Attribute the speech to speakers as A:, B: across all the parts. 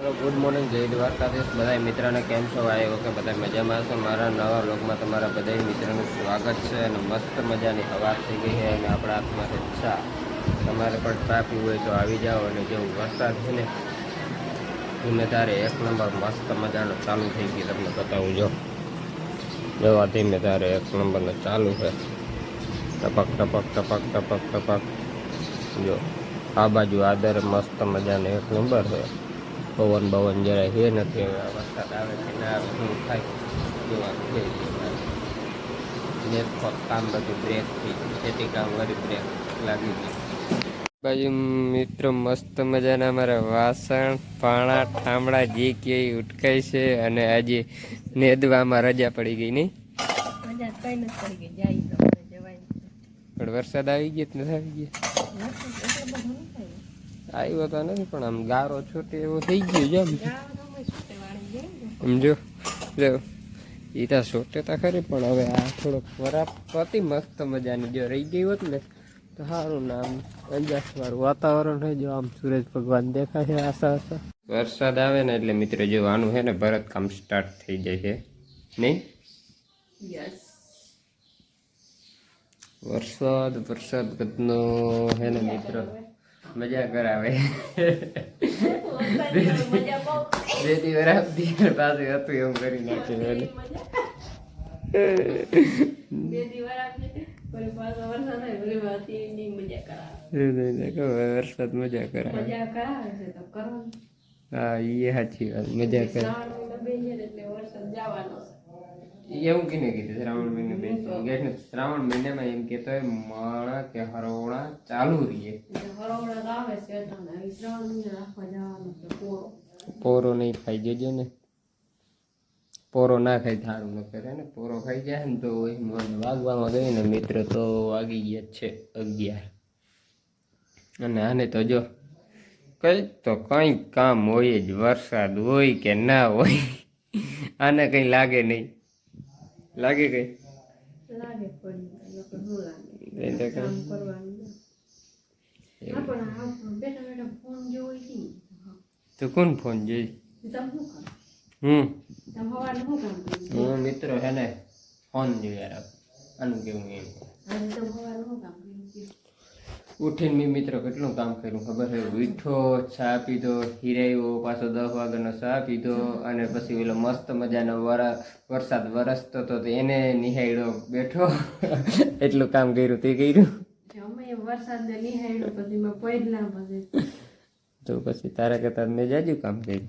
A: તો good morning, જય દ્વારકાધીશ. બધા મિત્રોને કેમ છો? આવ્યો કે બધા મજામાં છો? મારા નવા વ્લોગમાં તમારા બધા મિત્રોનું સ્વાગત છે. અને મસ્ત મજાની હવા થઈ ગઈ છે અને આપણા હાથમાં છે ચા. તમારે પણ ચા પીવું હોય તો આવી જાઓ. અને જેવું વરસાદ છે ને ધીમે ધારે એક નંબર મસ્ત મજાનો ચાલુ થઈ ગઈ. તમને બતાવું જો જોવા ધીમે ધારે એક નંબરનો ચાલુ છે. ટપક ટપક ટપક ટપક ટપક. જો આ બાજુ આદર મસ્ત મજાનો એક નંબર છે. પવન બવન જરાય છે નથી. હવે આ વરસાદ આવે કે ના આવે શું થાય જોવા કામ બધું બ્રેક થઈ ગયું. ખેતી કામ વળી બ્રેક લાગી ગઈ. બાજુ મિત્રો મસ્ત મજાના અમારા વાસણ પાણા ઠામડા જે ક્યાંય ઉટકાય છે. અને આજે નેદવામાં રજા પડી ગઈ નહીં? પણ વરસાદ આવી ગયો નથી આવી ગયો? આવ્યો તો નથી પણ આમ ગારો છોટે એવો થઈ ગયો છે. સમજો એ તો છોટે તો ખરી પણ હવે આ થોડોક વરાપ હતી મસ્ત મજાની જો રહી ગઈ હોત ને તો સારું ને આમ અંજાસ વાળું વાતાવરણ છે. જો આમ સૂરજ ભગવાન દેખાય છે આશા આશા. વરસાદ આવે ને એટલે મિત્રો જોવાનું છે ને ભરત કામ સ્ટાર્ટ થઈ જાય છે નહીં? વરસાદ વરસાદ બધનો હે ને મિત્રો મજા કરાવે. બેથી વરાપથી પાસે હતું એમ કરી નાખ્યું. વરસાદ મજા કરાવે. હા એ સાચી વાત, મજા કરે. એવું કીને કીધું શ્રાવણ મહિને બેસી શ્રાવણ મહિનામાં એમ કેતો માણા કે હરોવણા ચાલુ રહીએ. પોરો નહીં ખાઈ જજો ને. પોરો ના ખાઈ થારું ન કરે ને. પોરો ખાઈ જાય ને તો વાગવામાં ગઈ ને મિત્ર તો વાગી ગયા છે 11. અને આને તો જો કઈ તો કઈ કામ હોય જ, વરસાદ હોય કે ના હોય આને કઈ લાગે નહીં. લાગે કઈ તો કોણ ફોન જોઈ? હું મિત્રો હે ને ફોન જોયા આનું કેવું એમ. ઉઠીને મેં મિત્રો કેટલું કામ કર્યું ખબર છે? ઉઠો, ચા પીધો, હિરાયો, પાછો 10 વાગ્યાનો ચા પીધો. અને પછી ઓલો મસ્ત મજાનો વરસાદ વરસતો તો એને નિહાળ્યો બેઠો. એટલું કામ કર્યું તે કર્યું તો પછી તારા કરતા મેં જાજુ કામ કર્યું.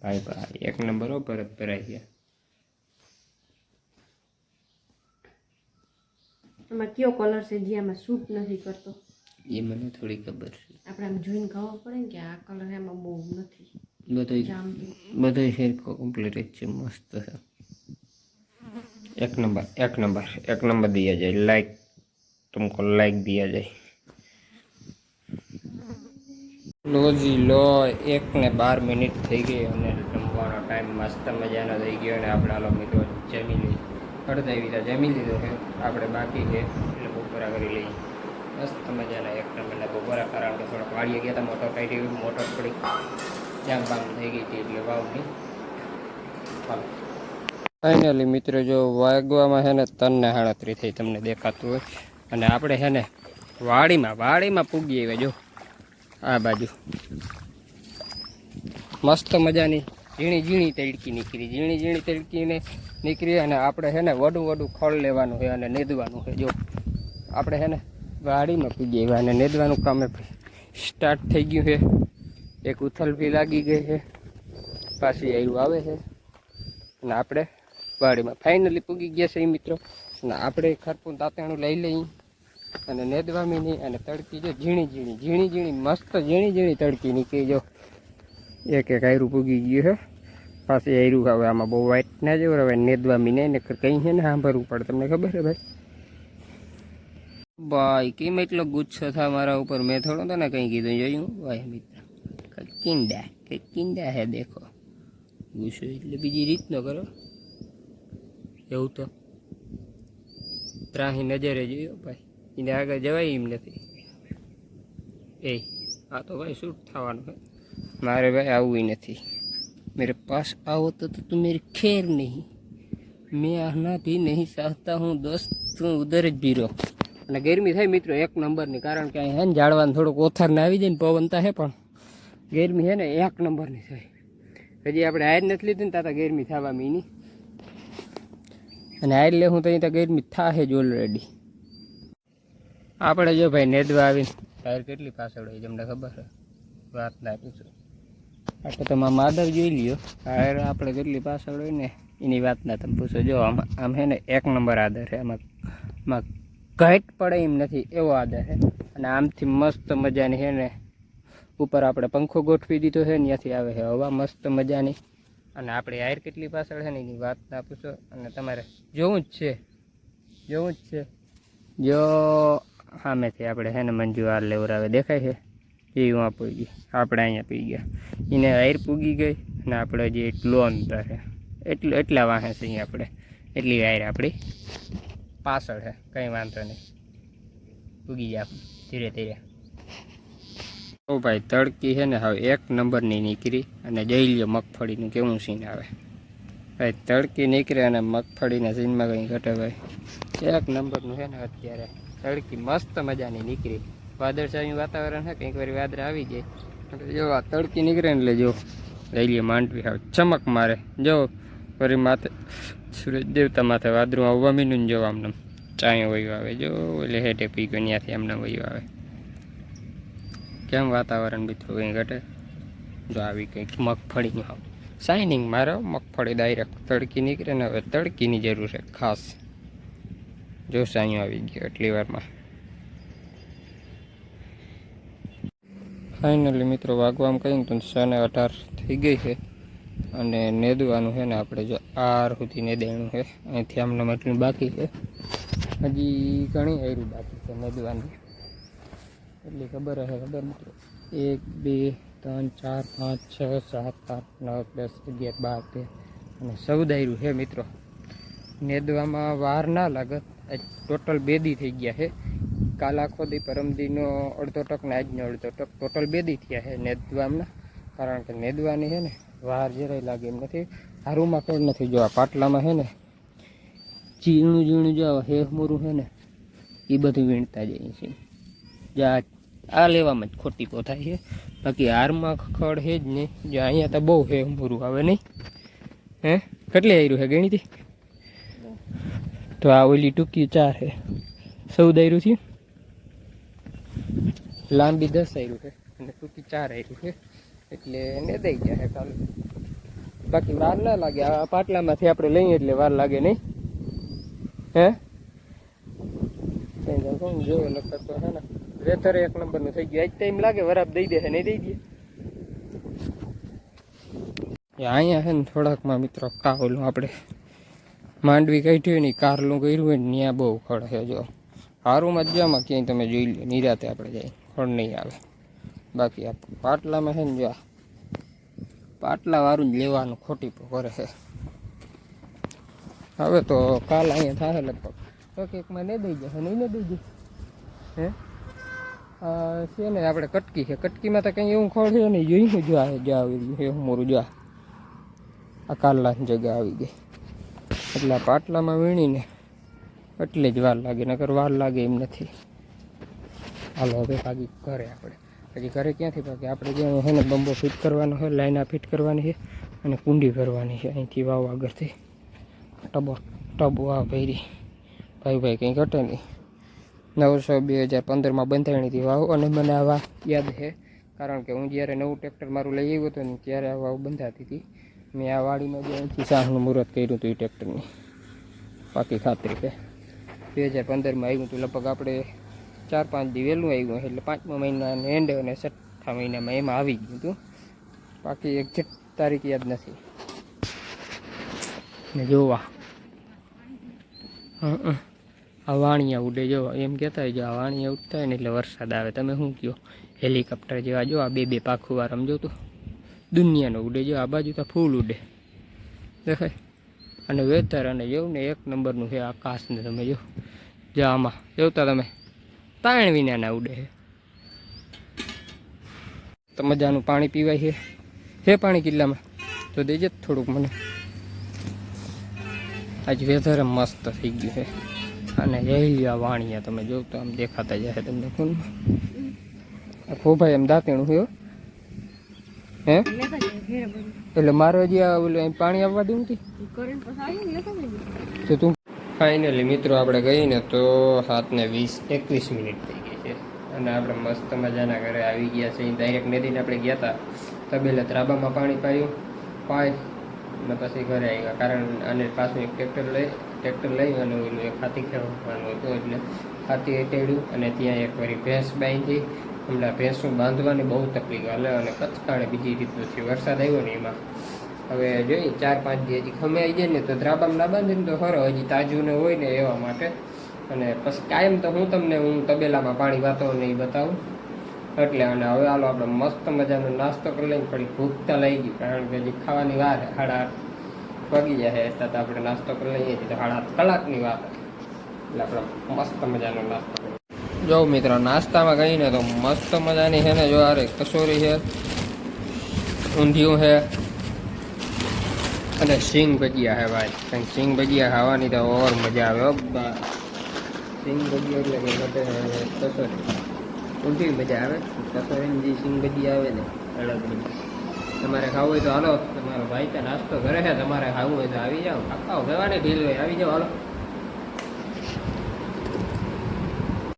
A: ભાઈ ભાઈ એક નંબર પરત ભરાઈ ગયા.
B: આમાં કયો કલર છે જે આમાં સૂટ નથી કરતો?
A: એ મને થોડી ખબર છે.
B: આપણે આમ જોઈને ખબર પડે ને કે આ કલર એમાં બહુ નથી.
A: બધો હેરકો કમ્પ્લીટ જ છે, મસ્ત છે. एक नंबर एक नंबर एक नंबर दिया जाए, लाइक तुमको लाइक दिया जाए। लो जी लो 1:12 થઈ ગઈ અને જમવાનો ટાઈમ મસ્ત મજાનો થઈ ગયો. અને આપણે આલો મિત્રો જમી લઈએ. અડધા એવી જમી લીધો છે, આપણે બાકી છે એટલે બપોરા કરી લઈએ. મસ્ત મજાના એક નંબરના બપોરા કારણ કે થોડાક વાળીએ ગયા હતા. મોટર કાઢી, મોટર થોડીક જામ બામ થઈ ગઈ હતી એટલે વાવની ફાઇનલી મિત્રો જો વાગવામાં છે ને 3:37 થઈ, તમને દેખાતું હોય. અને આપણે છે ને વાડીમાં પૂગી આવ્યા. જો આ બાજુ મસ્ત મજાની ઝીણી તડકી નીકળી. અને આપણે છે ને વડું ખળ લેવાનું છે અને નેદવાનું છે. જો આપણે છે ને વાડીમાં પૂગી આવ્યા અને નેદવાનું કામ સ્ટાર્ટ થઈ ગયું છે. એક ઉથલ બી લાગી ગઈ છે, પાછી આવ્યું આવે છે. અને આપણે વાડીમાં ફાઇનલી પૂગી ગયા છે મિત્રો. અને આપણે ખરપું તાતેણું લઈ લઈ અને નેદવામી નહીં. અને તડકી જો ઝીણી મસ્ત ઝીણી તડકી નીકળી. જો એક આયરું પૂગી ગયું છે, પાછી આયરું. હવે આમાં બહુ વાઇટ ના જવું. હવે નેદવામી નહીં ને કંઈ છે ને સાંભળવું પડે. તમને ખબર છે ભાઈ કેમ એટલો ગુસ્સો થાય મારા ઉપર? મેં થોડો તો ને કંઈ કીધું જોયું ભાઈ મિત્ર. કિંડા હે દેખો. ગુસ્સો એટલે બીજી રીતનો કરો એવું તો ત્રાહી નજરે જોયો ભાઈ. એને આગળ જવાય એમ નથી. આ તો ભાઈ શૂટ થવાનું છે. મારે ભાઈ આવવું નથી. मेरे पास आओ तो तुम मेरी खैर नहीं. मैं आना भी नहीं चाहता हूँ दोस्त, તું ઉધર જ ભીરો. અને ગરમી થાય મિત્રો એક નંબરની, કારણ કે અહીં હે ને ઝાડવાનું થોડુંક ઓથારને આવી જાય ને પવનતા હે, પણ ગરમી છે ને એક નંબરની થાય. હજી આપણે આયર નથી લીધી ને તાતા ગરમી થવા મીની, અને આયર લેવું તો અહીં તો ગરમી થાહે જ ઓલરેડી. આપણે જો ભાઈ નેદવા આવીને ટાયર કેટલી પાછળ હોય તમને ખબર છે? વાત ના પૂછો. આપણે તો માધવ જોઈ લ્યો ટાયર આપણે કેટલી પાછળ હોય ને એની વાત ના તમે પૂછો. જો આમ છે ને એક નંબર આદર છે, આમાં ઘટ પડે એમ નથી એવો આદર છે. અને આમથી મસ્ત મજાની છે ને ઉપર આપણે પંખો ગોઠવી દીધો છે ને ત્યાંથી આવે છે હવા મસ્ત મજાની. અને આપણે આયર કેટલી પાછળ છે ને એની વાત ના પૂછો. અને તમારે જોવું જ છે, જોવું જ છે. જો સામેથી આપણે છે ને મંજુ હાર લેવરાવે દેખાય છે એ હું પૂગી ગઈ, આપણે અહીંયા પી ગયા. એને આયર પૂગી ગઈ અને આપણે હજી એટલું અંતર છે, એટલા વાહે છે અહીંયા આપણે, એટલી આયર આપણી પાછળ છે. કંઈ વાંધો નહીં, પૂગી જાય ધીરે ધીરે. ઓ ભાઈ તડકી છે ને હવે એક નંબરની નીકળી. અને જઈ લ્યો મગફળીનું કેવું સીન આવે ભાઈ. તડકી નીકળે અને મગફળીના સીનમાં કંઈ ઘટે ભાઈ. એક નંબરનું છે ને અત્યારે તડકી મસ્ત મજાની નીકળી. વાદળછાયું વાતાવરણ છે, કંઈક વાર વાદળ આવી જાય. જો આ તડકી નીકળે ને એટલે જો લઈ લે માંડવી આવે ચમક મારે. જો ફરી માથે સૂરજ દેવતા માથે વાદળું આવવા મીનું ને જો આમને ચાયો વયું આવે. જો એટલે હેઠે પી ગયો ત્યાંથી આમને વયું આવે. કેમ વાતાવરણ બી થોડું કંઈ ઘટે. જો આવી કંઈક મગફળીનું આવ શાઇનિંગ મારો મગફળી ડાયરેક્ટ તડકી નીકળે ને હવે તડકીની જરૂર છે ખાસ. જો સાયો આવી ગયો એટલી વારમાં. ફાઇનલી મિત્રો વાગવામાં કહીને તો 6:18 થઈ ગઈ છે. અને નેદવાનું છે ને આપણે જો આર સુધી નેદેણું છે. અહીંથી આમને એટલું બાકી છે, હજી ઘણી આયરું બાકી છે નેદવાની. એટલી ખબર હશે ખબર મિત્રો. 1 2 3 4 5 6 7 8 9 10 11 12 13 અને 14 આયરું છે મિત્રો. નેદવામાં વાર ના લાગે. ટોટલ 2 દી થઈ ગયા છે. કાલ આખો દી પરમદીનો અડધો ટક ને આજનો અડધો ટક, ટોટલ 2 દી થયા છે નેદવાના. કારણ કે નેદવાની છે ને વાર જરાય લાગે એમ નથી. હારુમાં ખડ નથી. જો આ પાટલામાં છે ને ઝીણું ઝીણું જો હેહમોરું છે ને એ બધું વીણતા જાય છે. જ્યાં આ લેવામાં જ ખોટી પોથાય છે. બાકી હારમાં ખડ છે જ નહીં. જો અહીંયા તો બહુ હેહમોરું આવે નહીં. હે કેટલી આયરું છે ગણી હતી? તો આ ઓલી ટૂંકી 4 છે, 14 આયરું થયું. લાંબી 10 આયરું છે અને ટૂંકી 4 આયરું છે. એટલે નેદાઈ ગયા છે કાલે. બાકી વાર ના લાગે. આ પાટલામાંથી આપણે લઈએ એટલે વાર લાગે નહીં. હે કોણ જોયો નકર તો હે ને વેતર એક નંબરનું થઈ ગયું. આજ ટાઈમ લાગે વરાપ દઈ દે છે નહીં દઈ દે. અહીંયા છે ને થોડાકમાં મિત્રો કાવલું આપણે માંડવી કાઢી હોય ને કારલું કર્યું હોય ને ત્યાં બહુ ખડ છે. જો સારું મજામાં ક્યાંય તમે જોઈ લો નિરાતે આપણે જાય ખડ નહીં આવે. બાકી આ પાટલામાં છે ને જો પાટલા વાળું જ લેવાનું ખોટી કરે છે. હવે તો કાલ અહીંયા થાય લગભગ તો કેકમાં નહીં દઈ જશે નહીં ને દઈ જશે. હે છે ને આપણે કટકી છે, કટકીમાં તો કંઈ એવું ખડ છે નહીં. જોઈ જો આ જો આવી એવું મોરું જો આ કાલાની જગ્યા આવી ગઈ. એટલે આ પાટલામાં વીણીને એટલે જ વાર લાગે, નકર વાર લાગે એમ નથી. હાલો હવે ભાગી ઘરે. આપણે હજી ઘરે ક્યાંથી ભાગે? આપણે જ્યાં છે ને બંબો ફિટ કરવાનો છે, લાઈના ફિટ કરવાની છે અને કુંડી કરવાની છે. અહીંથી વાવ આગળથી ટબો આ ભરી ભાઈ કંઈ ઘટે નહીં. 9/2015 બંધાણીથી વાવ. અને મને આ વાવ યાદ છે કારણ કે હું જ્યારે નવું ટ્રેક્ટર મારું લઈ આવ્યું હતું ને ત્યારે આ વાવ બંધાતી હતી. મેં આ વાડીમાં જે અહીંથી સાહનું મુહૂર્ત કર્યું હતું એ ટ્રેક્ટરની પાકી ખાતરી છે. 2015માં આવ્યું હતું. લગભગ આપણે 4-5 દી વહેલું આવ્યું એટલે 5મા મહિનાના એન્ડ અને 6થા મહિનામાં એમાં આવી ગયું હતું. બાકી એક્ઝેક્ટ તારીખ યાદ નથી. ને જોવા આ વાણિયા ઉડે જો એમ કહેતા હોય. જો આ વાણિયા ઉડતા હોય ને એટલે વરસાદ આવે. તમે શું કહો? હેલિકોપ્ટર જેવા જો આ 2 પાખું વાર સમજો તો દુનિયાનો ઉડે. જો આ બાજુ તો ફૂલ ઉડે દેખાય. અને વેધર અને જેવું ને એક નંબરનું છે આકાશને. તમે જો આમાં જોતા તમે તાણ વિનાના ઉડે છે. મસ્ત મજાનું પાણી પીવાય છે. હે પાણી કિલ્લામાં તો દેજે થોડુંક મને. આજ વેધર મસ્ત થઈ ગયું છે અને રેલિયા વાણિયા તમે જોવ તો આમ દેખાતા જાય તમને ફોનમાં. ફોભાઈ એમ દાંતેણું છે હે એટલે મારો હજી આ ઓલું અહીં પાણી આવવા દઉં નથી તો તું. ફાઇનલી મિત્રો આપણે ગઈને તો 7:21 થઈ ગઈ છે અને આપણે મસ્ત મજાના ઘરે આવી ગયા છે. ડાયરેક્ટ નદીને આપણે ગયા હતા તબેલે ત્રાબામાં પાણી પાઈ અને પછી ઘરે આવ્યા. કારણ અને પાછું એક ટ્રેક્ટર લઈ અને ઓલું એક હાથી ખેડવાનું હતું એટલે હાથી હેઠેડ્યું અને ત્યાં એક વારી ભેંસ બાંધી. હમણાં ભેંસું બાંધવાની બહુ તકલીફ હાલે અને કચકાણે બીજી રીતનું છે. વરસાદ આવ્યો ને એમાં હવે જોઈ 4-5 દી હજી ખમે આવી જાય ને તો દ્રાબામાં ના બાંધે ને તો ખરો હજી તાજું ને હોય ને એવા માટે. અને પછી કાયમ તો હું તબેલામાં પાણી વાતો ને એ બતાવું એટલે. અને હવે હાલો આપણે મસ્ત મજાનો નાસ્તો કરી લઈને થોડી ભૂખતા લઈ ગઈ કારણ કે હજી ખાવાની વાર 8:30 વાગી જાય એટલે તો આપણે નાસ્તો કરી લઈએ તો 8.5 કલાકની વાત એટલે આપણે મસ્ત મજાનો નાસ્તો કરીએ. જો મિત્રો નાસ્તામાં ગઈ ને તો મસ્ત મજાની છે ને જો અરે કચોરી છે, ઊંધિયું છે અને સિંગ ભજીયા છે ભાઈ. કંઈક સિંગ ભજીયા ખાવાની તો ઓર મજા આવે. સિંગ ભજીયા એટલે કે કચોરી ઊંધી મજા આવે. કચોરીની જે સિંગ ભજીયા આવે ને અલગ તમારે ખાવું હોય તો હાલો. તમારો ભાઈ તો નાસ્તો કરે છે, તમારે ખાવું હોય તો આવી જાઓ. કાકાઓ કહેવાને ઢીલ હોય આવી જાઓ હાલો.